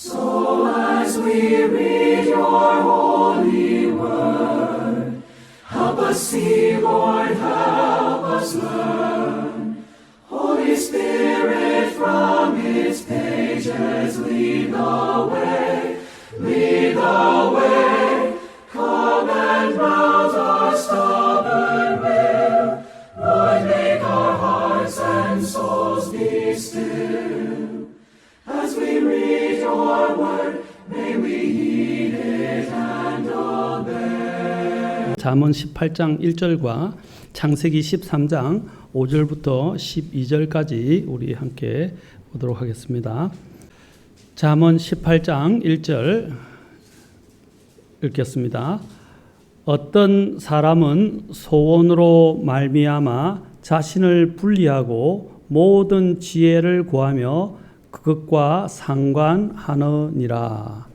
So as we read your holy word, help us see, Lord, help us learn. Holy Spirit, from its pages lead the way, lead the way. Come and rouse our stubborn will. Lord, make our hearts and souls be still. As we read your word, may we heed it and obey. 잠언 18장 1절과 창세기 13장 5절부터 12절까지 우리 함께 보도록 하겠습니다. 잠언 18장 1절 읽겠습니다. 어떤 사람은 소원으로 말미암아 자신을 분리하고 모든 지혜를 구하며 그것과 상관하느니라.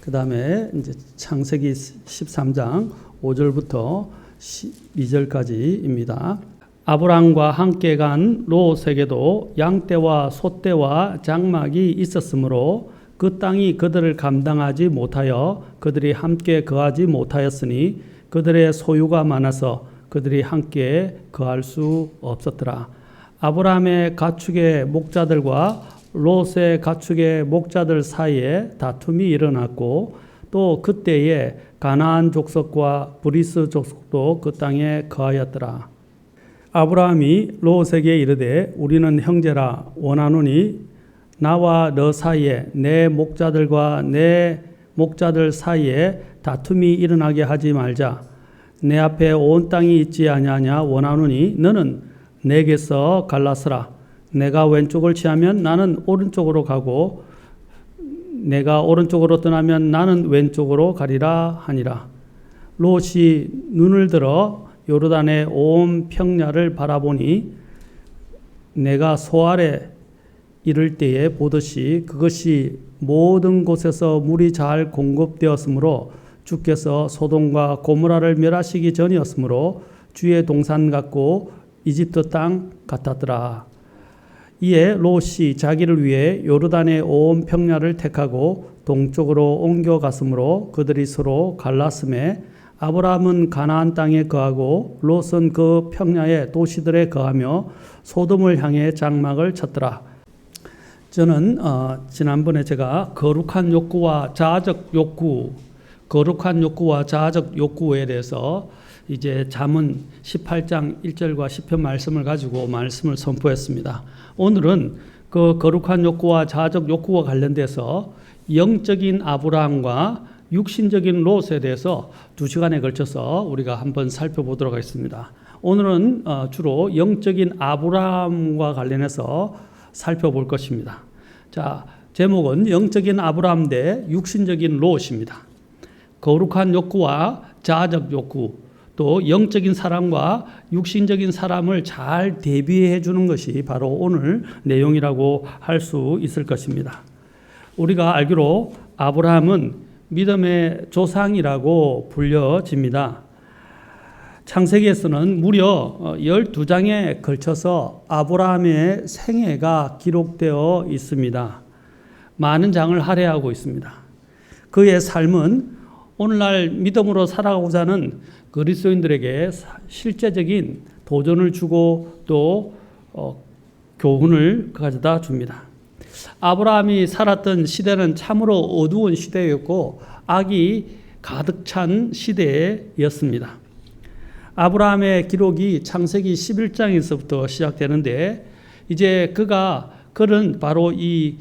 그 다음에 이제 창세기 13장 5절부터 12절까지입니다. 아브람과 함께 간 롯에게도 양떼와 소떼와 장막이 있었으므로 그 땅이 그들을 감당하지 못하여 그들이 함께 거하지 못하였으니 그들의 소유가 많아서 그들이 함께 거할 수 없었더라. 아브람의 가축의 목자들과 롯의 가축의 목자들 사이에 다툼이 일어났고 또 그때에 가나안 족속과 브리스 족속도 그 땅에 거하였더라. 아브라함이 롯에게 이르되 우리는 형제라 원하노니 나와 너 사이에 내 목자들과 내 목자들 사이에 다툼이 일어나게 하지 말자. 내 앞에 온 땅이 있지 아니하냐 원하노니 너는 내게서 갈라서라. 내가 왼쪽을 취하면 나는 오른쪽으로 가고 내가 오른쪽으로 떠나면 나는 왼쪽으로 가리라 하니라. 롯이 눈을 들어 요르단의 온 평야를 바라보니 내가 소 아래 이를 때에 보듯이 그것이 모든 곳에서 물이 잘 공급되었으므로 주께서 소돔과 고모라를 멸하시기 전이었으므로 주의 동산 같고 이집트 땅 같았더라. 이에 롯이 자기를 위해 요르단의 온 평야를 택하고 동쪽으로 옮겨갔으므로 그들이 서로 갈랐음에 아브라함은 가나안 땅에 거하고 롯은 그 평야의 도시들에 거하며 소돔을 향해 장막을 쳤더라. 저는 지난번에 제가 거룩한 욕구와 자아적 욕구, 거룩한 욕구와 자아적 욕구에 대해서 이제 잠언 18장 1절과 10편 말씀을 가지고 말씀을 선포했습니다. 오늘은 그 거룩한 욕구와 자아적 욕구와 관련돼서 영적인 아브라함과 육신적인 롯에 대해서 2시간에 걸쳐서 우리가 한번 살펴보도록 하겠습니다. 오늘은 주로 영적인 아브라함과 관련해서 살펴볼 것입니다. 자, 제목은 영적인 아브라함 대 육신적인 롯입니다. 거룩한 욕구와 자아적 욕구, 또 영적인 사람과 육신적인 사람을 잘 대비해 주는 것이 바로 오늘 내용이라고 할 수 있을 것입니다. 우리가 알기로 아브라함은 믿음의 조상이라고 불려집니다. 창세기에서는 무려 12장에 걸쳐서 아브라함의 생애가 기록되어 있습니다. 많은 장을 할애하고 있습니다. 그의 삶은 오늘날 믿음으로 살아가고자 하는 그리스도인들에게 실제적인 도전을 주고 또 교훈을 가져다 줍니다. 아브라함이 살았던 시대는 참으로 어두운 시대였고 악이 가득 찬 시대였습니다. 아브라함의 기록이 창세기 11장에서부터 시작되는데 이제 그는 바로 이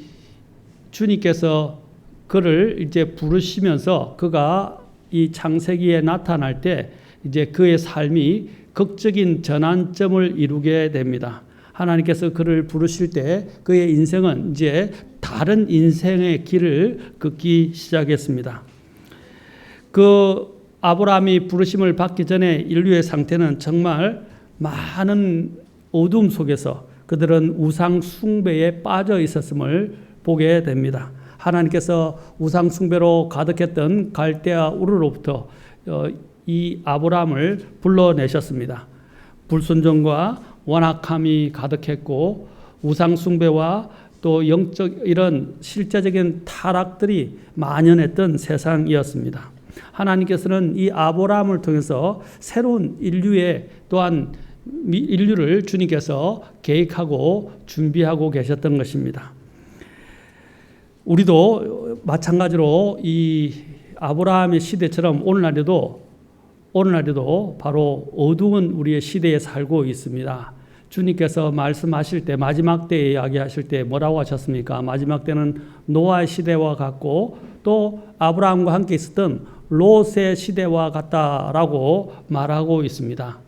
주님께서 그를 이제 부르시면서 그가 이 창세기에 나타날 때 이제 그의 삶이 극적인 전환점을 이루게 됩니다. 하나님께서 그를 부르실 때 그의 인생은 이제 다른 인생의 길을 걷기 시작했습니다. 그 아브라함이 부르심을 받기 전에 인류의 상태는 정말 많은 어둠 속에서 그들은 우상 숭배에 빠져 있었음을 보게 됩니다. 하나님께서 우상 숭배로 가득했던 갈대아 우르로부터 이 아브라함을 불러내셨습니다. 불순종과 완악함이 가득했고 우상 숭배와 또 영적 이런 실제적인 타락들이 만연했던 세상이었습니다. 하나님께서는 이 아브라함을 통해서 새로운 인류의 또한 인류를 주님께서 계획하고 준비하고 계셨던 것입니다. 우리도 마찬가지로 이 아브라함의 시대처럼 오늘날에도 바로 어두운 우리의 시대에 살고 있습니다. 주님께서 말씀하실 때 마지막 때에 이야기하실 때 뭐라고 하셨습니까? 마지막 때는 노아의 시대와 같고 또 아브라함과 함께 있었던 롯의 시대와 같다라고 말하고 있습니다.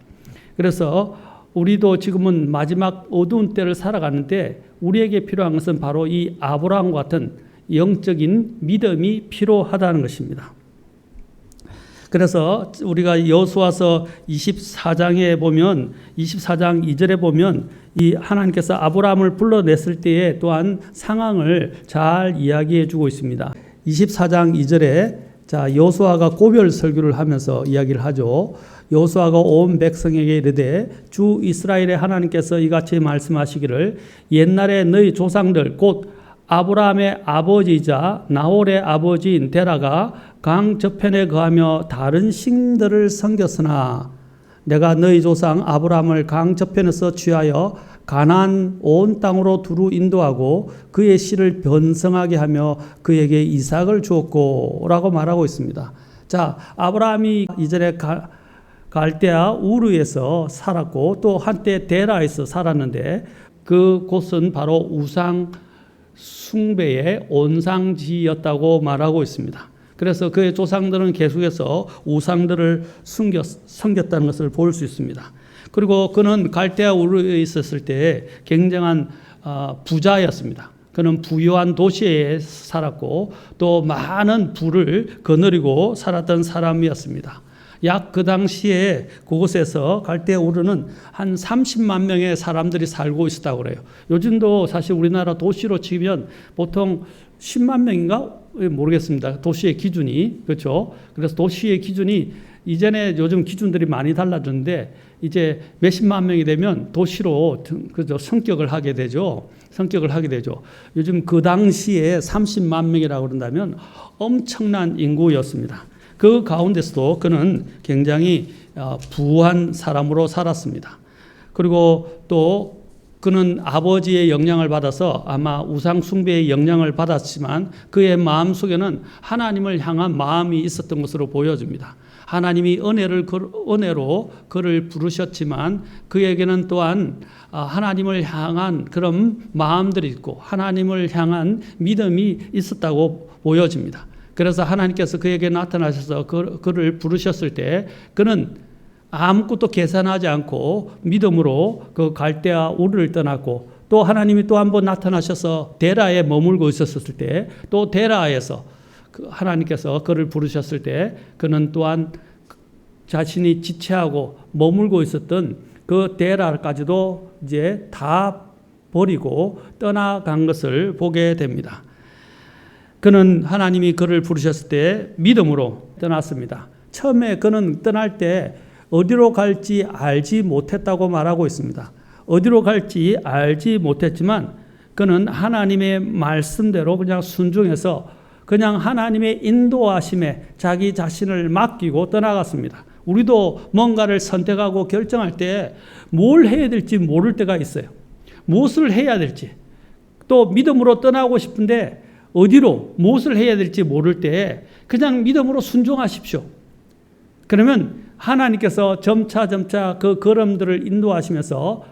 그래서 우리도 지금은 마지막 어두운 때를 살아가는데 우리에게 필요한 것은 바로 이 아브라함과 같은 영적인 믿음이 필요하다는 것입니다. 그래서 우리가 여호수아서 24장에 보면 24장 2절에 보면 이 하나님께서 아브라함을 불러냈을 때에 또한 상황을 잘 이야기해 주고 있습니다. 24장 2절에 자 여호수아가 고별 설교를 하면서 이야기를 하죠. 여호수아가 온 백성에게 이르되 주 이스라엘의 하나님께서 이같이 말씀하시기를 옛날에 너희 조상들 곧 아브라함의 아버지이자 나홀의 아버지인 데라가 강 저편에 거하며 다른 신들을 섬겼으나 내가 너희 조상 아브라함을 강 저편에서 취하여 가나안 온 땅으로 두루 인도하고 그의 씨를 번성하게 하며 그에게 이삭을 주었고 라고 말하고 있습니다. 자, 아브라함이 이전에 갈대아 우르에서 살았고 또 한때 데라에서 살았는데 그 곳은 바로 우상 숭배의 온상지였다고 말하고 있습니다. 그래서 그의 조상들은 계속해서 우상들을 섬겼다는 것을 볼 수 있습니다. 그리고 그는 갈대아 우르에 있었을 때 굉장한 부자였습니다. 그는 부유한 도시에 살았고 또 많은 부를 거느리고 살았던 사람이었습니다. 약 그 당시에 그곳에서 갈대아 우르는 한 30만 명의 사람들이 살고 있었다고 그래요. 요즘도 사실 우리나라 도시로 치면 보통 10만 명인가? 모르겠습니다. 도시의 기준이. 그렇죠? 그래서 도시의 기준이 이전에 요즘 기준들이 많이 달라졌는데 이제 몇십만 명이 되면 도시로 그죠? 성격을 하게 되죠. 요즘 그 당시에 30만 명이라고 그런다면 엄청난 인구였습니다. 그 가운데서도 그는 굉장히 부한 사람으로 살았습니다. 그리고 또 그는 아버지의 영향을 받아서 아마 우상 숭배의 영향을 받았지만 그의 마음속에는 하나님을 향한 마음이 있었던 것으로 보여집니다. 하나님이 은혜로 그를 부르셨지만 그에게는 또한 하나님을 향한 그런 마음들이 있고 하나님을 향한 믿음이 있었다고 보여집니다. 그래서 하나님께서 그에게 나타나셔서 그를 부르셨을 때 그는 아무것도 계산하지 않고 믿음으로 그 갈대아 우르를 떠났고 또 하나님이 또 한 번 나타나셔서 데라에 머물고 있었을 때 또 데라에서 하나님께서 그를 부르셨을 때 그는 또한 자신이 지체하고 머물고 있었던 그 데라까지도 이제 다 버리고 떠나간 것을 보게 됩니다. 그는 하나님이 그를 부르셨을 때 믿음으로 떠났습니다. 처음에 그는 떠날 때 어디로 갈지 알지 못했다고 말하고 있습니다. 어디로 갈지 알지 못했지만 그는 하나님의 말씀대로 그냥 순종해서 그냥 하나님의 인도하심에 자기 자신을 맡기고 떠나갔습니다. 우리도 뭔가를 선택하고 결정할 때 뭘 해야 될지 모를 때가 있어요. 무엇을 해야 될지. 또 믿음으로 떠나고 싶은데 어디로 무엇을 해야 될지 모를 때 그냥 믿음으로 순종하십시오. 그러면 하나님께서 점차 그 걸음들을 인도하시면서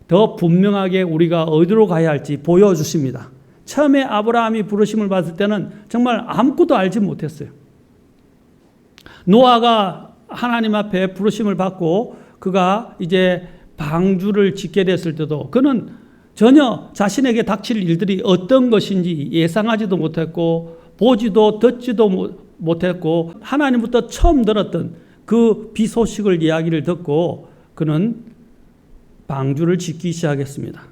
더 분명하게 우리가 어디로 가야 할지 보여주십니다. 처음에 아브라함이 부르심을 받을 때는 정말 아무것도 알지 못했어요. 노아가 하나님 앞에 부르심을 받고 그가 이제 방주를 짓게 됐을 때도 그는 전혀 자신에게 닥칠 일들이 어떤 것인지 예상하지도 못했고 보지도 듣지도 못했고 하나님부터 처음 들었던 그 비소식을 이야기를 듣고 그는 방주를 짓기 시작했습니다.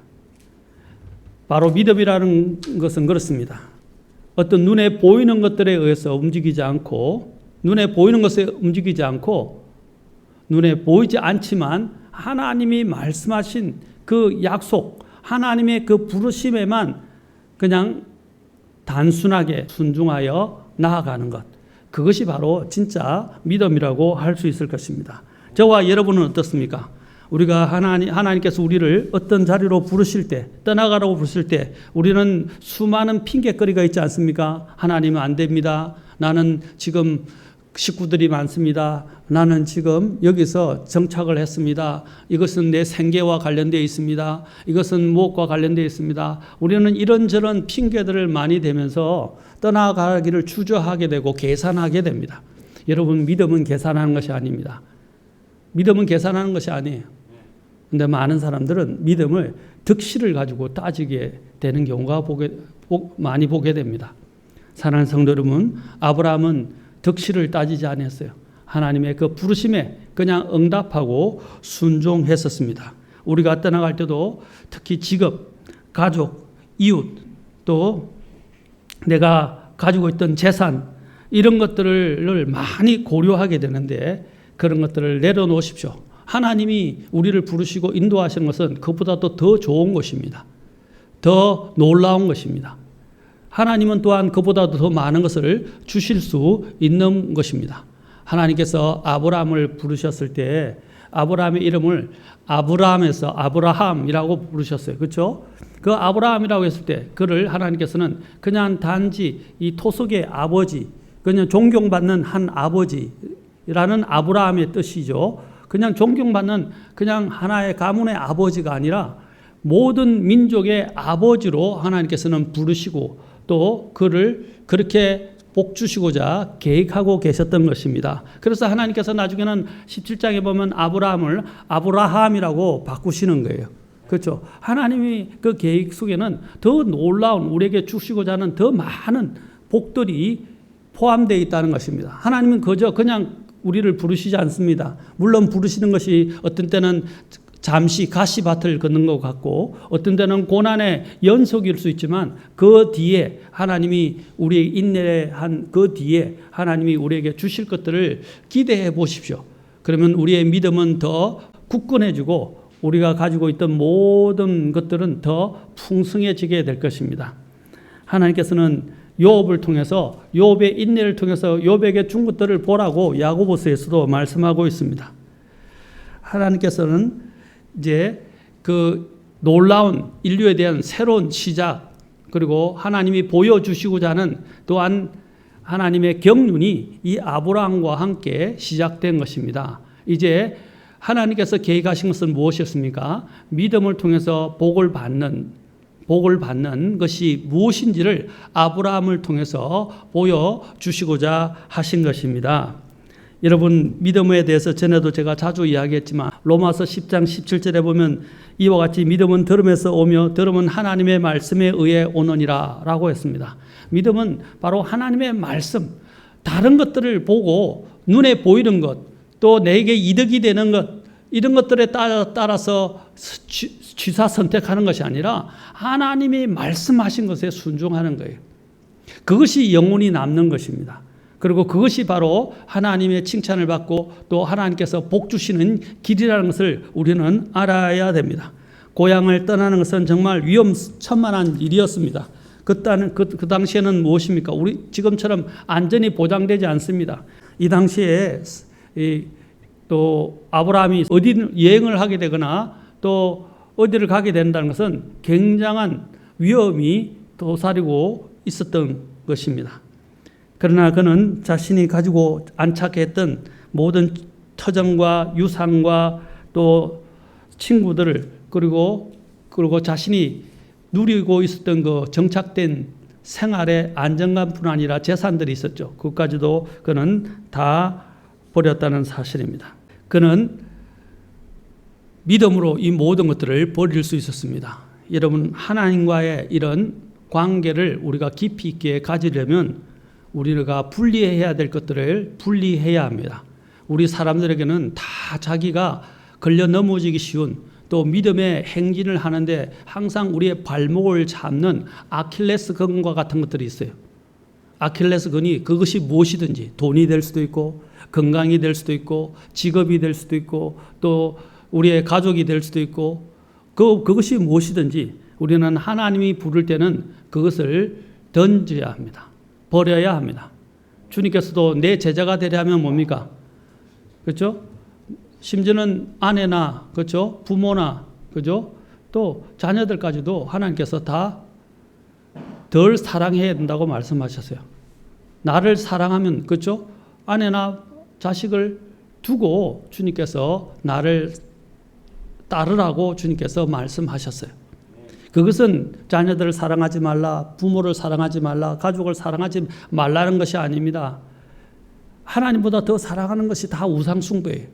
바로 믿음이라는 것은 그렇습니다. 어떤 눈에 보이는 것들에 의해서 움직이지 않고 눈에 보이는 것에 움직이지 않고 눈에 보이지 않지만 하나님이 말씀하신 그 약속 하나님의 그 부르심에만 그냥 단순하게 순종하여 나아가는 것. 그것이 바로 진짜 믿음이라고 할 수 있을 것입니다. 저와 여러분은 어떻습니까? 우리가 하나님께서 우리를 어떤 자리로 부르실 때, 떠나가라고 부르실 때 우리는 수많은 핑계거리가 있지 않습니까? 하나님은 안 됩니다. 나는 지금 식구들이 많습니다. 나는 지금 여기서 정착을 했습니다. 이것은 내 생계와 관련되어 있습니다. 이것은 무엇과 관련되어 있습니다. 우리는 이런저런 핑계들을 많이 대면서 떠나가기를 주저하게 되고 계산하게 됩니다. 여러분, 믿음은 계산하는 것이 아닙니다. 믿음은 계산하는 것이 아니에요. 그런데 많은 사람들은 믿음을 득실을 가지고 따지게 되는 경우가 많이 보게 됩니다. 사랑하는 성도 여러분, 아브라함은 득실을 따지지 않았어요. 하나님의 그 부르심에 그냥 응답하고 순종했었습니다. 우리가 떠나갈 때도 특히 직업, 가족, 이웃, 또 내가 가지고 있던 재산, 이런 것들을 많이 고려하게 되는데 그런 것들을 내려놓으십시오. 하나님이 우리를 부르시고 인도하시는 것은 그보다도 더 좋은 것입니다. 더 놀라운 것입니다. 하나님은 또한 그보다도 더 많은 것을 주실 수 있는 것입니다. 하나님께서 아브라함을 부르셨을 때 아브라함의 이름을 아브라함에서 아브라함이라고 부르셨어요. 그렇죠? 그 아브라함이라고 했을 때 그를 하나님께서는 그냥 단지 이 토속의 아버지, 그냥 존경받는 한 아버지라는 아브라함의 뜻이죠. 그냥 존경받는 그냥 하나의 가문의 아버지가 아니라 모든 민족의 아버지로 하나님께서는 부르시고 또 그를 그렇게 복 주시고자 계획하고 계셨던 것입니다. 그래서 하나님께서 나중에는 17장에 보면 아브라함을 아브라함이라고 바꾸시는 거예요. 그렇죠? 하나님이 그 계획 속에는 더 놀라운 우리에게 주시고자 하는 더 많은 복들이 포함되어 있다는 것입니다. 하나님은 그냥 우리를 부르시지 않습니다. 물론 부르시는 것이 어떤 때는 잠시 가시밭을 걷는 것 같고 어떤 때는 고난의 연속일 수 있지만 그 뒤에 하나님이 우리의 인내한 그 뒤에 하나님이 우리에게 주실 것들을 기대해 보십시오. 그러면 우리의 믿음은 더 굳건해지고 우리가 가지고 있던 모든 것들은 더 풍성해지게 될 것입니다. 하나님께서는 욥을 통해서 욥의 인내를 통해서 욥에게 준 것들을 보라고 야고보서에서도 말씀하고 있습니다. 하나님께서는 이제 그 놀라운 인류에 대한 새로운 시작 그리고 하나님이 보여주시고자 하는 또한 하나님의 경륜이 이 아브라함과 함께 시작된 것입니다. 이제 하나님께서 계획하신 것은 무엇이었습니까? 믿음을 통해서 복을 받는 것이 무엇인지를 아브라함을 통해서 보여주시고자 하신 것입니다. 여러분, 믿음에 대해서 전에도 제가 자주 이야기했지만 로마서 10장 17절에 보면 이와 같이 믿음은 들음에서 오며 들음은 하나님의 말씀에 의해 오느니라 라고 했습니다. 믿음은 바로 하나님의 말씀, 다른 것들을 보고 눈에 보이는 것, 또 내게 이득이 되는 것, 이런 것들에 따라서 취사 선택하는 것이 아니라 하나님이 말씀하신 것에 순종하는 거예요. 그것이 영원히 남는 것입니다. 그리고 그것이 바로 하나님의 칭찬을 받고 또 하나님께서 복 주시는 길이라는 것을 우리는 알아야 됩니다. 고향을 떠나는 것은 정말 위험천만한 일이었습니다. 그 당시에는 무엇입니까? 우리 지금처럼 안전이 보장되지 않습니다. 이 당시에 또 아브라함이 어디 여행을 하게 되거나 또 어디를 가게 된다는 것은 굉장한 위험이 도사리고 있었던 것입니다. 그러나 그는 자신이 가지고 안착했던 모든 터전과 유산과 또 친구들을 그리고 자신이 누리고 있었던 그 정착된 생활의 안정감뿐 아니라 재산들이 있었죠. 그것까지도 그는 다 버렸다는 사실입니다. 그는 믿음으로 이 모든 것들을 버릴 수 있었습니다. 여러분, 하나님과의 이런 관계를 우리가 깊이 있게 가지려면 우리가 분리해야 될 것들을 분리해야 합니다. 우리 사람들에게는 다 자기가 걸려 넘어지기 쉬운 또 믿음의 행진을 하는데 항상 우리의 발목을 잡는 아킬레스건과 같은 것들이 있어요. 아킬레스건이 그것이 무엇이든지 돈이 될 수도 있고 건강이 될 수도 있고 직업이 될 수도 있고 또 우리의 가족이 될 수도 있고 그것이 무엇이든지 우리는 하나님이 부를 때는 그것을 던져야 합니다. 버려야 합니다. 주님께서도 내 제자가 되려면 뭡니까? 그렇죠? 심지어는 아내나, 그렇죠? 부모나, 그렇죠? 또 자녀들까지도 하나님께서 다 덜 사랑해야 된다고 말씀하셨어요. 나를 사랑하면, 그렇죠? 아내나 자식을 두고 주님께서 나를 따르라고 주님께서 말씀하셨어요. 그것은 자녀들을 사랑하지 말라, 부모를 사랑하지 말라, 가족을 사랑하지 말라는 것이 아닙니다. 하나님보다 더 사랑하는 것이 다 우상숭배예요.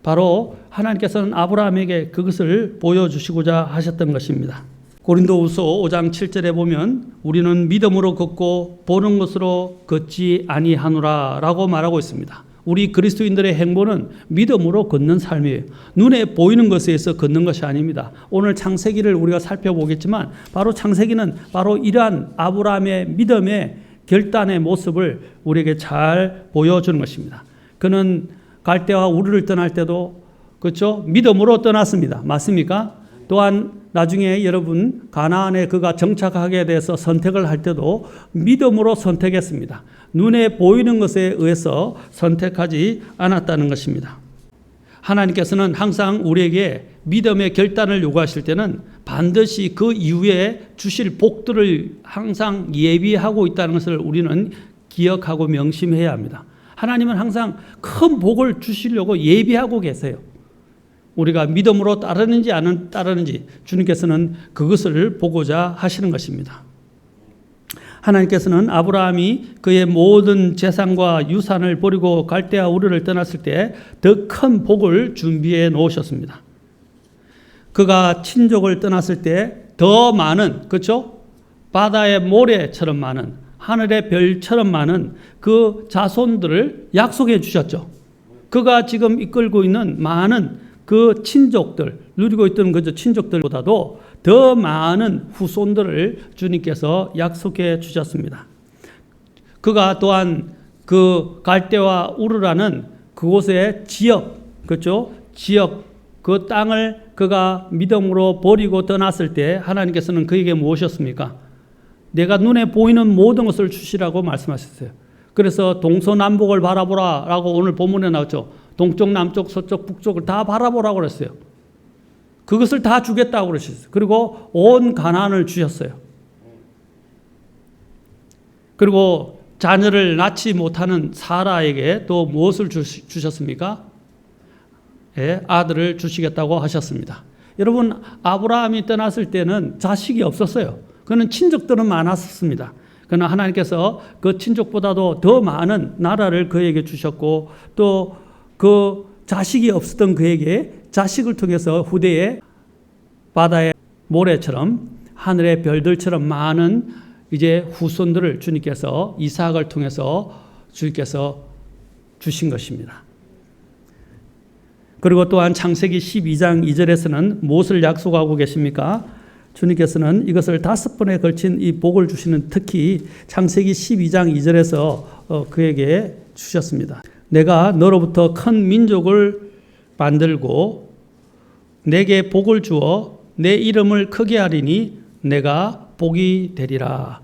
바로 하나님께서는 아브라함에게 그것을 보여주시고자 하셨던 것입니다. 고린도후서 5장 7절에 보면 우리는 믿음으로 걷고 보는 것으로 걷지 아니하노라 라고 말하고 있습니다. 우리 그리스도인들의 행보는 믿음으로 걷는 삶이에요. 눈에 보이는 것에 의해서 걷는 것이 아닙니다. 오늘 창세기를 우리가 살펴보겠지만 바로 창세기는 바로 이러한 아브라함의 믿음의 결단의 모습을 우리에게 잘 보여주는 것입니다. 그는 갈대와 우르를 떠날 때도 그렇죠? 믿음으로 떠났습니다. 맞습니까? 또한 나중에 여러분 가나안에 그가 정착하게 돼서 선택을 할 때도 믿음으로 선택했습니다. 눈에 보이는 것에 의해서 선택하지 않았다는 것입니다. 하나님께서는 항상 우리에게 믿음의 결단을 요구하실 때는 반드시 그 이후에 주실 복들을 항상 예비하고 있다는 것을 우리는 기억하고 명심해야 합니다. 하나님은 항상 큰 복을 주시려고 예비하고 계세요. 우리가 믿음으로 따르는지 안 따르는지 주님께서는 그것을 보고자 하시는 것입니다. 하나님께서는 아브라함이 그의 모든 재산과 유산을 버리고 갈대아 우르를 떠났을 때 더 큰 복을 준비해 놓으셨습니다. 그가 친족을 떠났을 때 더 많은, 그렇죠? 바다의 모래처럼 많은, 하늘의 별처럼 많은 그 자손들을 약속해 주셨죠. 그가 지금 이끌고 있는 많은 그 친족들, 누리고 있던 그 친족들보다도 더 많은 후손들을 주님께서 약속해 주셨습니다. 그가 또한 그 갈대와 우르라는 그곳의 지역, 그렇죠? 지역, 그 땅을 그가 믿음으로 버리고 떠났을 때 하나님께서는 그에게 무엇이었습니까? 내가 눈에 보이는 모든 것을 주시라고 말씀하셨어요. 그래서 동서남북을 바라보라 라고 오늘 본문에 나왔죠. 동쪽, 남쪽, 서쪽, 북쪽을 다 바라보라고 그랬어요. 그것을 다 주겠다고 그러셨어요. 그리고 온 가나안을 주셨어요. 그리고 자녀를 낳지 못하는 사라에게 또 무엇을 주셨습니까? 예, 아들을 주시겠다고 하셨습니다. 여러분, 아브라함이 떠났을 때는 자식이 없었어요. 그는 친족들은 많았습니다. 그러나 하나님께서 그 친족보다도 더 많은 나라를 그에게 주셨고 또 그 자식이 없었던 그에게 자식을 통해서 후대에 바다의 모래처럼 하늘의 별들처럼 많은 이제 후손들을 주님께서 이삭을 통해서 주님께서 주신 것입니다. 그리고 또한 창세기 12장 2절에서는 무엇을 약속하고 계십니까? 주님께서는 이것을 5번에 걸친 이 복을 주시는 특히 창세기 12장 2절에서 그에게 주셨습니다. 내가 너로부터 큰 민족을 만들고 내게 복을 주어 내 이름을 크게 하리니 내가 복이 되리라.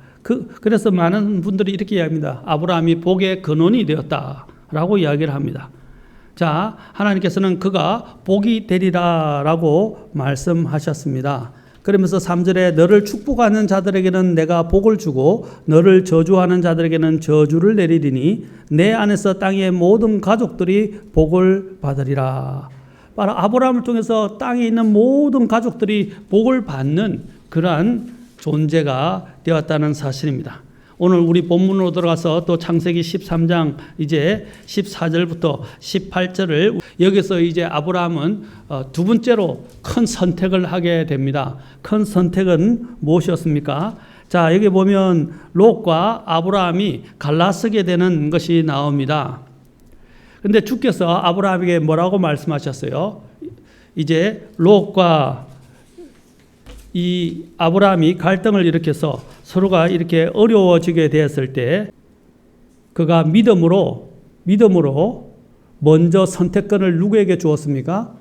그래서 많은 분들이 이렇게 이야기합니다. 아브라함이 복의 근원이 되었다라고 이야기를 합니다. 자, 하나님께서는 그가 복이 되리라라고 말씀하셨습니다. 그러면서 3절에 너를 축복하는 자들에게는 내가 복을 주고 너를 저주하는 자들에게는 저주를 내리리니 내 안에서 땅의 모든 가족들이 복을 받으리라. 바로 아브라함을 통해서 땅에 있는 모든 가족들이 복을 받는 그러한 존재가 되었다는 사실입니다. 오늘 우리 본문으로 들어가서 또 창세기 13장 이제 14절부터 18절을 여기서 이제 아브라함은 두 번째로 큰 선택을 하게 됩니다. 큰 선택은 무엇이었습니까? 자, 여기 보면 롯과 아브라함이 갈라서게 되는 것이 나옵니다. 근데 주께서 아브라함에게 뭐라고 말씀하셨어요? 이제 롯과 이 아브라함이 갈등을 일으켜서 서로가 이렇게 어려워지게 되었을 때 그가 믿음으로 먼저 선택권을 누구에게 주었습니까?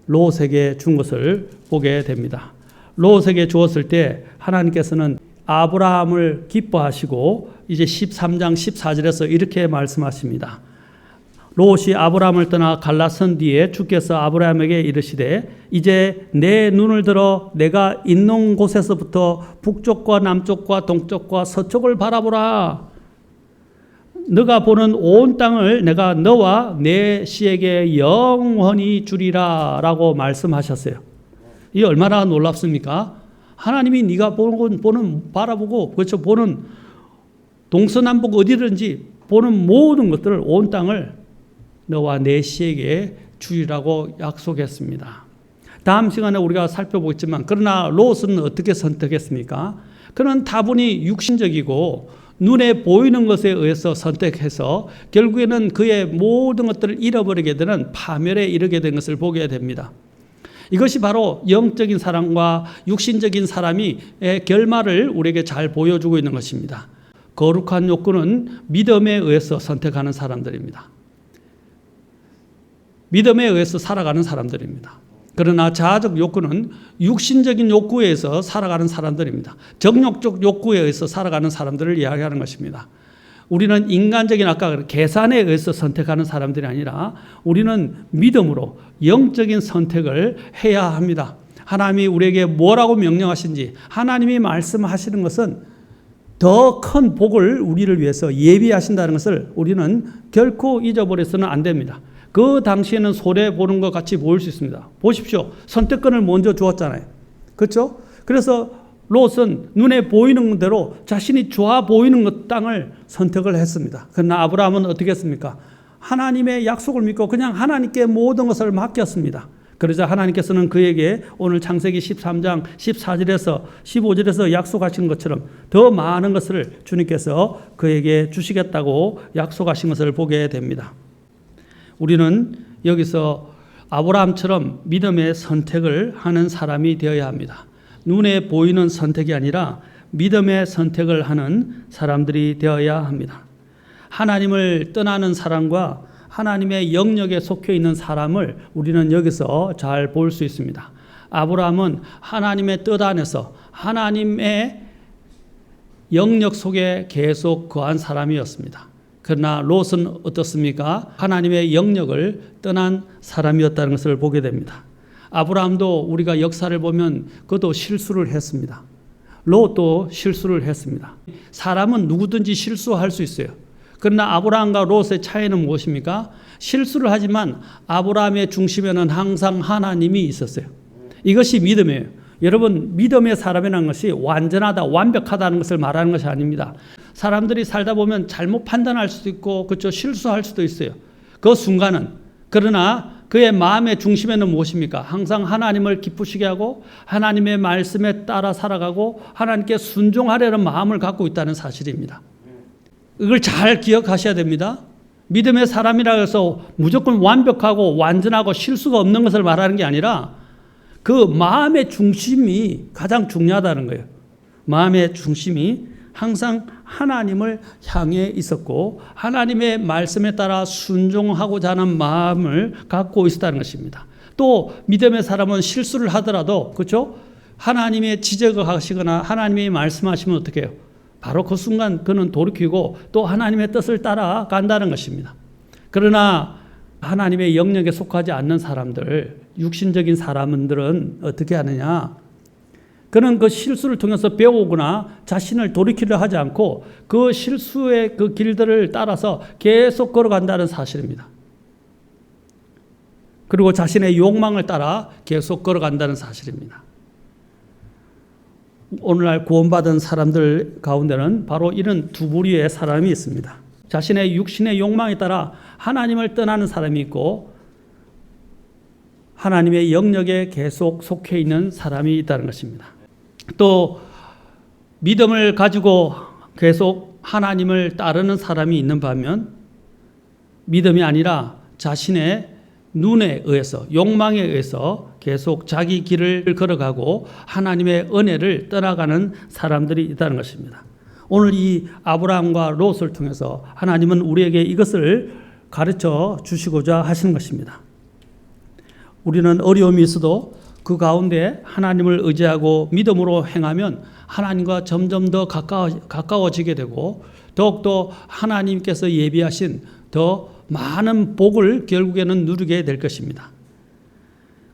롯에게 준 것을 보게 됩니다. 롯에게 주었을 때 하나님께서는 아브라함을 기뻐하시고 이제 13장 14절에서 이렇게 말씀하십니다. 롯이 아브라함을 떠나 갈라선 뒤에 주께서 아브라함에게 이르시되 이제 내 눈을 들어 내가 있는 곳에서부터 북쪽과 남쪽과 동쪽과 서쪽을 바라보라. 너가 보는 온 땅을 내가 너와 내 씨에게 영원히 주리라 라고 말씀하셨어요. 이 얼마나 놀랍습니까? 하나님이 네가 보는 바라보고 그렇죠, 보는 동서남북 어디든지 보는 모든 것들을, 온 땅을 너와 내 씨에게 주리라고 약속했습니다. 다음 시간에 우리가 살펴보겠지만, 그러나 롯은 어떻게 선택했습니까? 그는 다분히 육신적이고 눈에 보이는 것에 의해서 선택해서 결국에는 그의 모든 것들을 잃어버리게 되는 파멸에 이르게 된 것을 보게 됩니다. 이것이 바로 영적인 사람과 육신적인 사람의 결말을 우리에게 잘 보여주고 있는 것입니다. 거룩한 욕구는 믿음에 의해서 선택하는 사람들입니다. 믿음에 의해서 살아가는 사람들입니다. 그러나 자아적 욕구는 육신적인 욕구에 의해서 살아가는 사람들입니다. 정욕적 욕구에 의해서 살아가는 사람들을 이야기하는 것입니다. 우리는 인간적인 아까 계산에 의해서 선택하는 사람들이 아니라 우리는 믿음으로 영적인 선택을 해야 합니다. 하나님이 우리에게 뭐라고 명령하신지, 하나님이 말씀하시는 것은 더 큰 복을 우리를 위해서 예비하신다는 것을 우리는 결코 잊어버려서는 안 됩니다. 그 당시에는 손해 보는 것 같이 보일 수 있습니다. 보십시오. 선택권을 먼저 주었잖아요. 그렇죠? 그래서 롯은 눈에 보이는 대로 자신이 좋아 보이는 것 땅을 선택을 했습니다. 그러나 아브라함은 어떻게 했습니까? 하나님의 약속을 믿고 그냥 하나님께 모든 것을 맡겼습니다. 그러자 하나님께서는 그에게 오늘 창세기 13장 14절에서 15절에서 약속하신 것처럼 더 많은 것을 주님께서 그에게 주시겠다고 약속하신 것을 보게 됩니다. 우리는 여기서 아브라함처럼 믿음의 선택을 하는 사람이 되어야 합니다. 눈에 보이는 선택이 아니라 믿음의 선택을 하는 사람들이 되어야 합니다. 하나님을 떠나는 사람과 하나님의 영역에 속해 있는 사람을 우리는 여기서 잘 볼 수 있습니다. 아브라함은 하나님의 뜻 안에서 하나님의 영역 속에 계속 거한 사람이었습니다. 그러나 롯은 어떻습니까? 하나님의 영역을 떠난 사람이었다는 것을 보게 됩니다. 아브라함도 우리가 역사를 보면 그도 실수를 했습니다. 롯도 실수를 했습니다. 사람은 누구든지 실수할 수 있어요. 그러나 아브라함과 롯의 차이는 무엇입니까? 실수를 하지만 아브라함의 중심에는 항상 하나님이 있었어요. 이것이 믿음이에요. 여러분, 믿음의 사람이라는 것이 완전하다, 완벽하다는 것을 말하는 것이 아닙니다. 사람들이 살다 보면 잘못 판단할 수도 있고, 그렇죠, 실수할 수도 있어요. 그 순간은. 그러나 그의 마음의 중심에는 무엇입니까? 항상 하나님을 기쁘시게 하고 하나님의 말씀에 따라 살아가고 하나님께 순종하려는 마음을 갖고 있다는 사실입니다. 이걸 잘 기억하셔야 됩니다. 믿음의 사람이라 해서 무조건 완벽하고 완전하고 실수가 없는 것을 말하는 게 아니라 그 마음의 중심이 가장 중요하다는 거예요. 마음의 중심이 항상 하나님을 향해 있었고 하나님의 말씀에 따라 순종하고자 하는 마음을 갖고 있었다는 것입니다. 또 믿음의 사람은 실수를 하더라도, 그렇죠? 하나님의 지적을 하시거나 하나님이 말씀하시면 어떻게 해요? 바로 그 순간 그는 돌이키고 또 하나님의 뜻을 따라간다는 것입니다. 그러나 하나님의 영역에 속하지 않는 사람들, 육신적인 사람들은 어떻게 하느냐? 그는 그 실수를 통해서 배우거나 자신을 돌이키려 하지 않고 그 실수의 그 길들을 따라서 계속 걸어간다는 사실입니다. 그리고 자신의 욕망을 따라 계속 걸어간다는 사실입니다. 오늘날 구원받은 사람들 가운데는 바로 이런 두 부류의 사람이 있습니다. 자신의 육신의 욕망에 따라 하나님을 떠나는 사람이 있고 하나님의 영역에 계속 속해 있는 사람이 있다는 것입니다. 또 믿음을 가지고 계속 하나님을 따르는 사람이 있는 반면 믿음이 아니라 자신의 눈에 의해서, 욕망에 의해서 계속 자기 길을 걸어가고 하나님의 은혜를 떠나가는 사람들이 있다는 것입니다. 오늘 이 아브라함과 롯을 통해서 하나님은 우리에게 이것을 가르쳐 주시고자 하시는 것입니다. 우리는 어려움이 있어도 그 가운데 하나님을 의지하고 믿음으로 행하면 하나님과 점점 더 가까워지게 되고 더욱더 하나님께서 예비하신 더 많은 복을 결국에는 누리게 될 것입니다.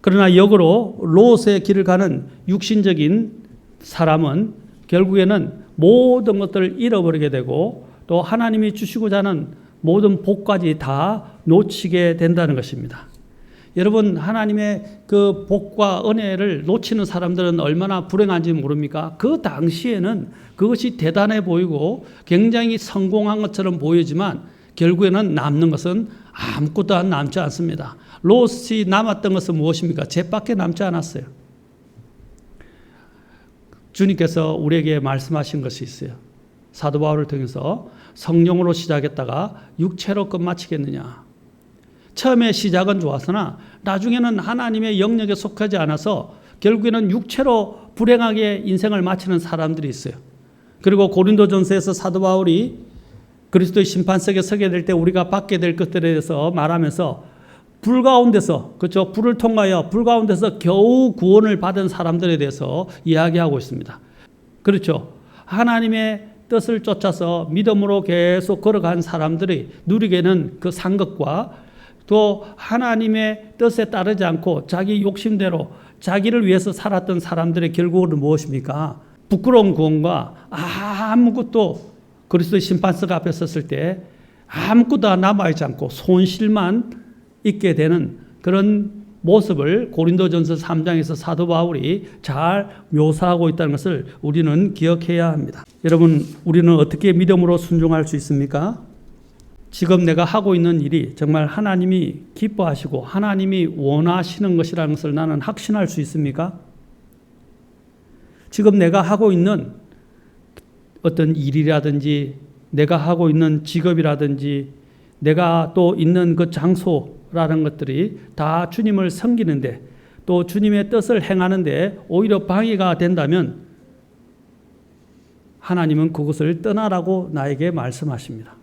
그러나 역으로 롯의 길을 가는 육신적인 사람은 결국에는 모든 것들을 잃어버리게 되고 또 하나님이 주시고자 하는 모든 복까지 다 놓치게 된다는 것입니다. 여러분, 하나님의 그 복과 은혜를 놓치는 사람들은 얼마나 불행한지 모릅니까? 그 당시에는 그것이 대단해 보이고 굉장히 성공한 것처럼 보이지만 결국에는 남는 것은 아무것도 남지 않습니다. 롯이 남았던 것은 무엇입니까? 쟤밖에 남지 않았어요. 주님께서 우리에게 말씀하신 것이 있어요. 사도 바울을 통해서 성령으로 시작했다가 육체로 끝마치겠느냐. 처음에 시작은 좋았으나 나중에는 하나님의 영역에 속하지 않아서 결국에는 육체로 불행하게 인생을 마치는 사람들이 있어요. 그리고 고린도전서에서 사도 바울이 그리스도의 심판석에 서게 될 때 우리가 받게 될 것들에 대해서 말하면서 불 가운데서, 그렇죠? 불을 통하여 불 가운데서 겨우 구원을 받은 사람들에 대해서 이야기하고 있습니다. 그렇죠? 하나님의 뜻을 쫓아서 믿음으로 계속 걸어간 사람들이 누리게 되는 그 상급과 또 하나님의 뜻에 따르지 않고 자기 욕심대로 자기를 위해서 살았던 사람들의 결국은 무엇입니까? 부끄러운 구원과 아무것도 그리스도의 심판석 앞에 섰을 때 아무것도 남아있지 않고 손실만 있게 되는 그런 모습을 고린도전서 3장에서 사도 바울이 잘 묘사하고 있다는 것을 우리는 기억해야 합니다. 여러분, 우리는 어떻게 믿음으로 순종할 수 있습니까? 지금 내가 하고 있는 일이 정말 하나님이 기뻐하시고 하나님이 원하시는 것이라는 것을 나는 확신할 수 있습니까? 지금 내가 하고 있는 어떤 일이라든지 내가 하고 있는 직업이라든지 내가 또 있는 그 장소라는 것들이 다 주님을 섬기는데 또 주님의 뜻을 행하는데 오히려 방해가 된다면 하나님은 그것을 떠나라고 나에게 말씀하십니다.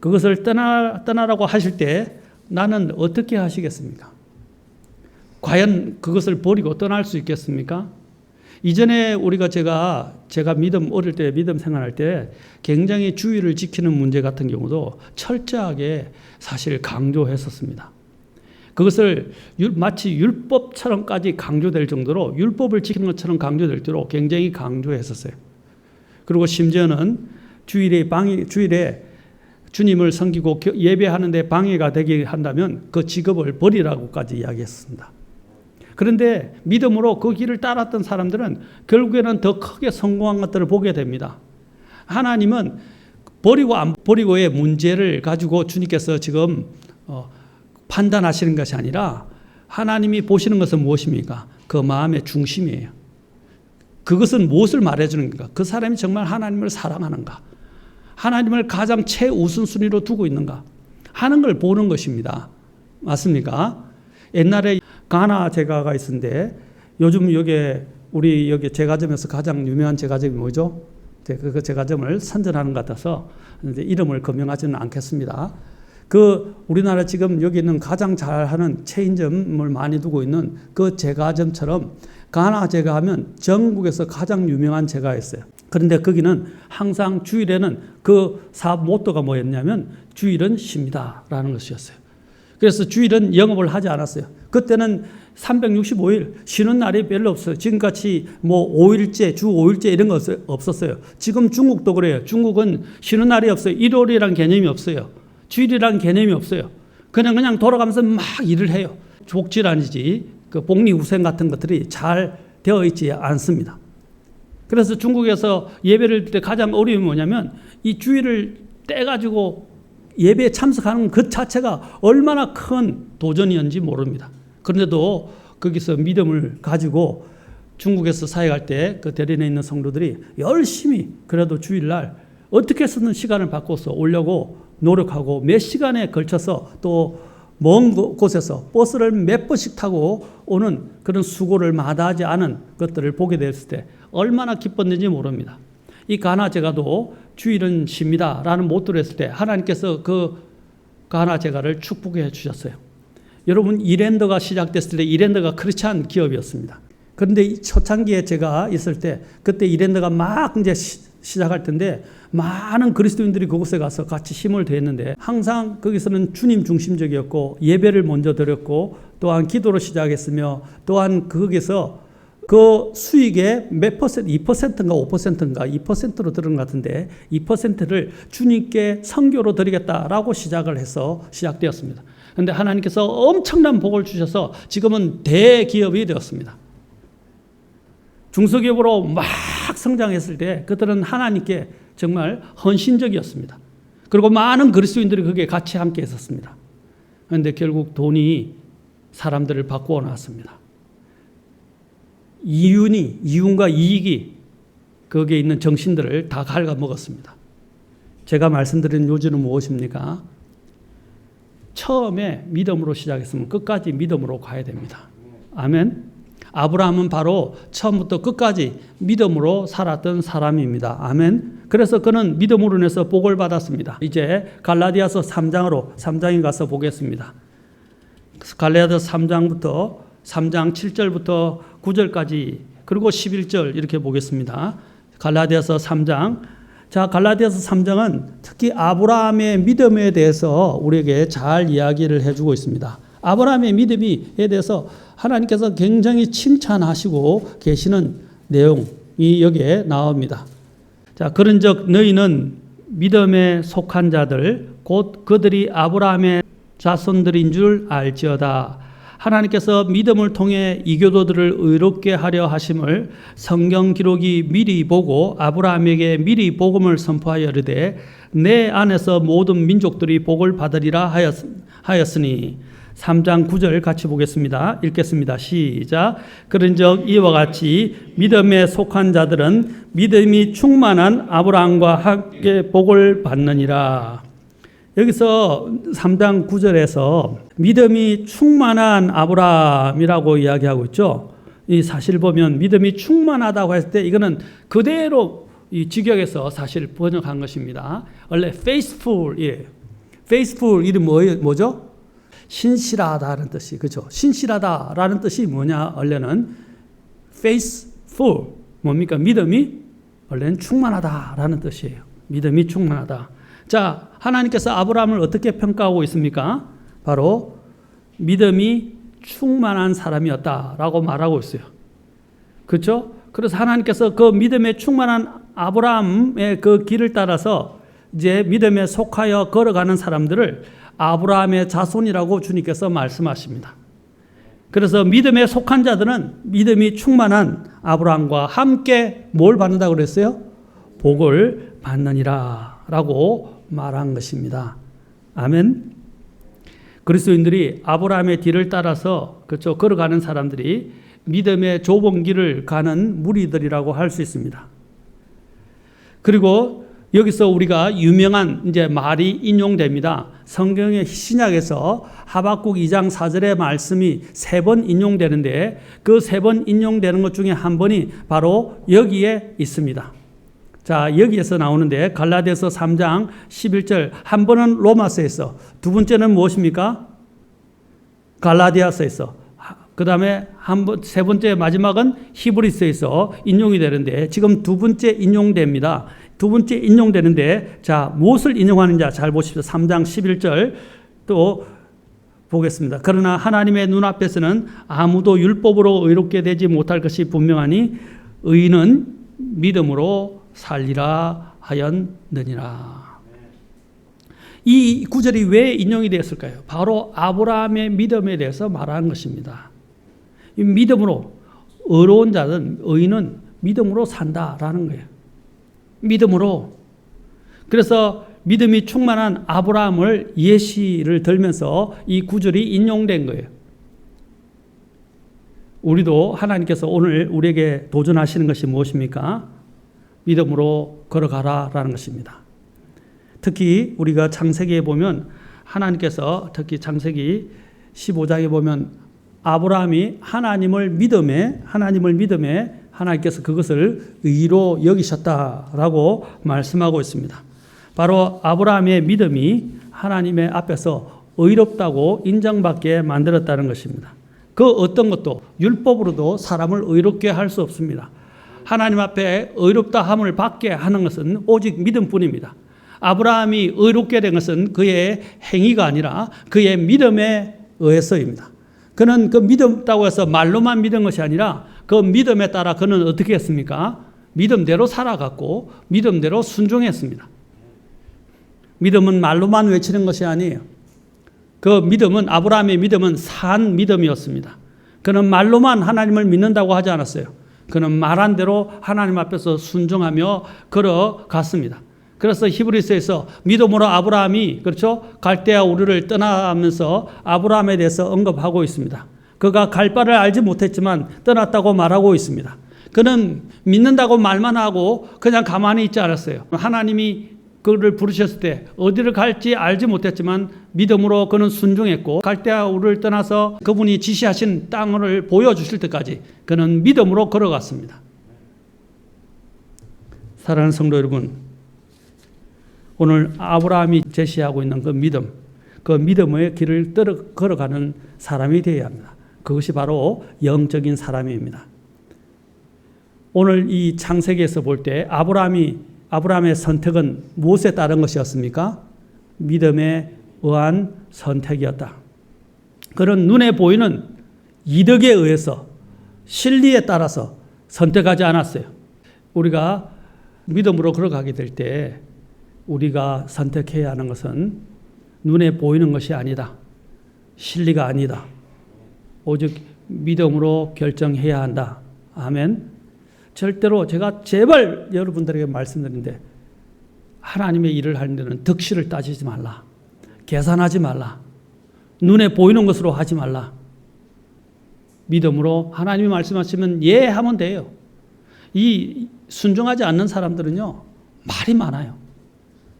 그것을 떠나라고 하실 때 나는 어떻게 하시겠습니까? 과연 그것을 버리고 떠날 수 있겠습니까? 이전에 제가 어릴 때 믿음 생활할 때 굉장히 주의를 지키는 문제 같은 경우도 철저하게 사실 강조했었습니다. 그것을 마치 율법처럼까지 강조될 정도로 율법을 지키는 것처럼 강조될 정도로 굉장히 강조했었어요. 그리고 심지어는 주일에 주님을 섬기고 예배하는 데 방해가 되게 한다면 그 직업을 버리라고까지 이야기했습니다. 그런데 믿음으로 그 길을 따랐던 사람들은 결국에는 더 크게 성공한 것들을 보게 됩니다. 하나님은 버리고 안 버리고의 문제를 가지고 주님께서 지금 판단하시는 것이 아니라 하나님이 보시는 것은 무엇입니까? 그 마음의 중심이에요. 그것은 무엇을 말해주는 건가? 그 사람이 정말 하나님을 사랑하는가? 하나님을 가장 최우선순위로 두고 있는가 하는 걸 보는 것입니다. 맞습니까? 옛날에 가나 제과가 있었는데 요즘 우리 여기 제과점에서 가장 유명한 제과점이 뭐죠? 그 제과점을 선전하는 것 같아서 이름을 거명하지는 않겠습니다. 우리나라 지금 여기 있는 가장 잘하는 체인점을 많이 두고 있는 그 제과점처럼 가나 제과하면 전국에서 가장 유명한 제과였어요. 그런데 거기는 항상 주일에는 그 사업 모토가 뭐였냐면 주일은 쉽니다라는 것이었어요. 그래서 주일은 영업을 하지 않았어요. 그때는 365일 쉬는 날이 별로 없어요. 지금같이 뭐 5일째, 주 5일째 이런 거 없었어요. 지금 중국도 그래요. 중국은 쉬는 날이 없어요. 일요일이란 개념이 없어요. 주일이란 개념이 없어요. 그냥 돌아가면서 막 일을 해요. 족질아니지 그 복리후생 같은 것들이 잘 되어 있지 않습니다. 그래서 중국에서 예배를 드릴 때 가장 어려움이 뭐냐면 이 주일을 떼가지고 예배에 참석하는 것 자체가 얼마나 큰 도전이었는지 모릅니다. 그런데도 거기서 믿음을 가지고 중국에서 사역할 때 그 대련에 있는 성도들이 열심히 그래도 주일날 어떻게 해서든 시간을 바꿔서 오려고 노력하고 몇 시간에 걸쳐서 또 먼 곳에서 버스를 몇 번씩 타고 오는 그런 수고를 마다하지 않은 것들을 보게 됐을 때 얼마나 기뻤는지 모릅니다. 이 가나 제가도 주일은 쉽니다 라는 모토를 했을 때 하나님께서 그 가나 제가를 축복해 주셨어요. 여러분 이랜더가 시작됐을 때 이랜더가 크리스찬 기업이었습니다. 그런데 이 초창기에 제가 있을 때 그때 이랜더가 막 이제 시작할 텐데 많은 그리스도인들이 그곳에 가서 같이 힘을 더했는데 항상 거기서는 주님 중심적이었고 예배를 먼저 드렸고 또한 기도로 시작했으며 또한 거기서 그 수익의 몇 퍼센트, 2%인가 5%인가 2%로 들은 것 같은데 2%를 주님께 선교로 드리겠다라고 시작을 해서 시작되었습니다. 그런데 하나님께서 엄청난 복을 주셔서 지금은 대기업이 되었습니다. 중소기업으로 막 성장했을 때 그들은 하나님께 정말 헌신적이었습니다. 그리고 많은 그리스도인들이 거기에 같이 함께 했었습니다. 그런데 결국 돈이 사람들을 바꾸어 놨습니다. 이윤과 이익이 거기에 있는 정신들을 다 갉아먹었습니다. 제가 말씀드린 요지는 무엇입니까? 처음에 믿음으로 시작했으면 끝까지 믿음으로 가야 됩니다. 아멘. 아브라함은 바로 처음부터 끝까지 믿음으로 살았던 사람입니다. 아멘. 그래서 그는 믿음으로 인해서 복을 받았습니다. 이제 갈라디아서 3장에 가서 보겠습니다. 갈라디아서 3장 7절부터 9절까지 그리고 11절 이렇게 보겠습니다. 갈라디아서 3장. 자, 갈라디아서 3장은 특히 아브라함의 믿음에 대해서 우리에게 잘 이야기를 해주고 있습니다. 아브라함의 믿음에 대해서 하나님께서 굉장히 칭찬하시고 계시는 내용이 여기에 나옵니다. 자, 그런즉 너희는 믿음에 속한 자들 곧 그들이 아브라함의 자손들인 줄 알지어다. 하나님께서 믿음을 통해 이교도들을 의롭게 하려 하심을 성경 기록이 미리 보고 아브라함에게 미리 복음을 선포하여 이르되 내 안에서 모든 민족들이 복을 받으리라 하였으니 3장 9절 같이 보겠습니다. 읽겠습니다. 시작. 그런즉 이와 같이 믿음에 속한 자들은 믿음이 충만한 아브라함과 함께 복을 받느니라. 여기서 3장 9절에서 믿음이 충만한 아브라함이라고 이야기하고 있죠. 이 사실 보면 믿음이 충만하다고 했을 때 이거는 그대로 이 직역에서 사실 번역한 것입니다. 원래 faithful이에요. faithful 이름 뭐죠? 신실하다는 뜻이, 그죠? 신실하다라는 뜻이 뭐냐? 원래는 faithful 뭡니까? 믿음이 원래는 충만하다라는 뜻이에요. 믿음이 충만하다. 자, 하나님께서 아브라함을 어떻게 평가하고 있습니까? 바로 믿음이 충만한 사람이었다라고 말하고 있어요. 그렇죠? 그래서 하나님께서 그 믿음에 충만한 아브라함의 그 길을 따라서 이제 믿음에 속하여 걸어가는 사람들을 아브라함의 자손이라고 주님께서 말씀하십니다. 그래서 믿음에 속한 자들은 믿음이 충만한 아브라함과 함께 뭘 받는다고 그랬어요? 복을 받느니라 라고 말한 것입니다. 아멘. 그리스도인들이 아브라함의 뒤를 따라서 그렇죠, 걸어가는 사람들이 믿음의 좁은 길을 가는 무리들이라고 할 수 있습니다. 그리고 여기서 우리가 유명한 이제 말이 인용됩니다. 성경의 신약에서 하박국 2장 4절의 말씀이 3번 인용되는데 그 3번 인용되는 것 중에 한 번이 바로 여기에 있습니다. 자, 여기에서 나오는데 갈라디아서 3장 11절 한 번은 로마서에서 두 번째는 무엇입니까? 갈라디아서에서 그 다음에 세 번째 마지막은 히브리서에서 인용이 되는데 지금 두 번째 인용됩니다. 두 번째 인용되는데 자, 무엇을 인용하는지 잘 보십시오. 3장 11절 또 보겠습니다. 그러나 하나님의 눈앞에서는 아무도 율법으로 의롭게 되지 못할 것이 분명하니 의인은 믿음으로 살리라 하였느니라. 이 구절이 왜 인용이 되었을까요? 바로 아브라함의 믿음에 대해서 말하는 것입니다. 이 믿음으로 의로운 자는 의인은 믿음으로 산다라는 거예요. 믿음으로. 그래서 믿음이 충만한 아브라함을 예시를 들면서 이 구절이 인용된 거예요. 우리도 하나님께서 오늘 우리에게 도전하시는 것이 무엇입니까? 믿음으로 걸어가라라는 것입니다. 특히 우리가 창세기에 보면 하나님께서 특히 창세기 15장에 보면 아브라함이 하나님을 믿음에 하나님께서 그것을 의로 여기셨다라고 말씀하고 있습니다. 바로 아브라함의 믿음이 하나님의 앞에서 의롭다고 인정받게 만들었다는 것입니다. 그 어떤 것도 율법으로도 사람을 의롭게 할 수 없습니다. 하나님 앞에 의롭다 함을 받게 하는 것은 오직 믿음뿐입니다. 아브라함이 의롭게 된 것은 그의 행위가 아니라 그의 믿음에 의해서입니다. 그는 그 믿었다고 해서 말로만 믿은 것이 아니라 그 믿음에 따라 그는 어떻게 했습니까? 믿음대로 살아갔고 믿음대로 순종했습니다. 믿음은 말로만 외치는 것이 아니에요. 그 믿음은, 아브라함의 믿음은 산 믿음이었습니다. 그는 말로만 하나님을 믿는다고 하지 않았어요. 그는 말한 대로 하나님 앞에서 순종하며 걸어갔습니다. 그래서 히브리서에서 믿음으로 아브라함이, 그렇죠, 갈대아 우르를 떠나면서 아브라함에 대해서 언급하고 있습니다. 그가 갈 바를 알지 못했지만 떠났다고 말하고 있습니다. 그는 믿는다고 말만 하고 그냥 가만히 있지 않았어요. 하나님이 그를 부르셨을 때 어디를 갈지 알지 못했지만 믿음으로 그는 순종했고, 갈대아 우르를 떠나서 그분이 지시하신 땅을 보여주실 때까지 그는 믿음으로 걸어갔습니다. 사랑하는 성도 여러분, 오늘 아브라함이 제시하고 있는 그 믿음, 그 믿음의 길을 걸어가는 사람이 되어야 합니다. 그것이 바로 영적인 사람입니다. 오늘 이 창세기에서 볼 때 아브라함의 선택은 무엇에 따른 것이었습니까? 믿음에 의한 선택이었다. 그런 눈에 보이는 이득에 의해서, 실리에 따라서 선택하지 않았어요. 우리가 믿음으로 걸어가게 될 때 우리가 선택해야 하는 것은 눈에 보이는 것이 아니다. 실리가 아니다. 오직 믿음으로 결정해야 한다. 아멘. 절대로 제가 제발 여러분들에게 말씀드리는데, 하나님의 일을 하는 데는 득실을 따지지 말라. 계산하지 말라. 눈에 보이는 것으로 하지 말라. 믿음으로 하나님이 말씀하시면 예 하면 돼요. 이 순종하지 않는 사람들은요, 말이 많아요.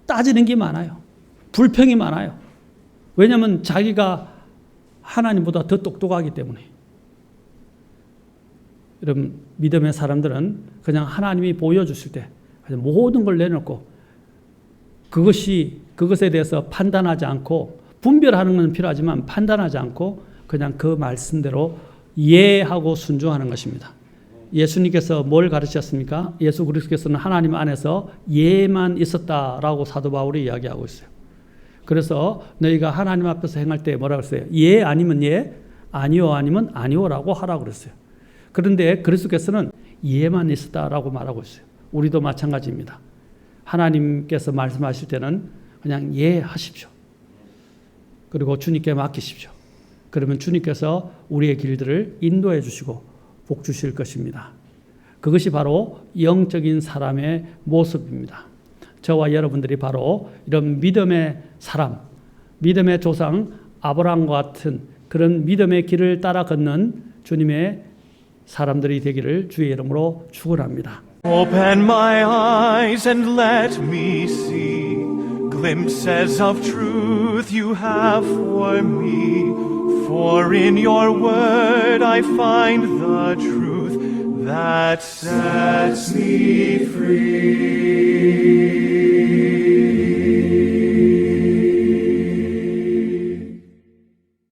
따지는 게 많아요. 불평이 많아요. 왜냐하면 자기가 하나님보다 더 똑똑하기 때문에. 여러분, 믿음의 사람들은 그냥 하나님이 보여주실 때 모든 걸 내놓고 그것에 대해서 판단하지 않고, 분별하는 건 필요하지만 판단하지 않고 그냥 그 말씀대로 예하고 순종하는 것입니다. 예수님께서 뭘 가르치셨습니까? 예수 그리스도께서는 하나님 안에서 예만 있었다라고 사도 바울이 이야기하고 있어요. 그래서 너희가 하나님 앞에서 행할 때 뭐라고 했어요? 예 아니면 예, 아니요 아니면 아니요라고 하라고 그랬어요. 그런데 그리스도께서는 예만 있었다라고 말하고 있어요. 우리도 마찬가지입니다. 하나님께서 말씀하실 때는 그냥 예 하십시오. 그리고 주님께 맡기십시오. 그러면 주님께서 우리의 길들을 인도해 주시고 복 주실 것입니다. 그것이 바로 영적인 사람의 모습입니다. 저와 여러분들이 바로 이런 믿음의 사람, 믿음의 조상 아브라함과 같은 그런 믿음의 길을 따라 걷는 주님의 사람들이 되기를 주의 이름으로 축원합니다. Open my eyes and let me see glimpses of truth you have for me. For in your word I find the truth that sets me free.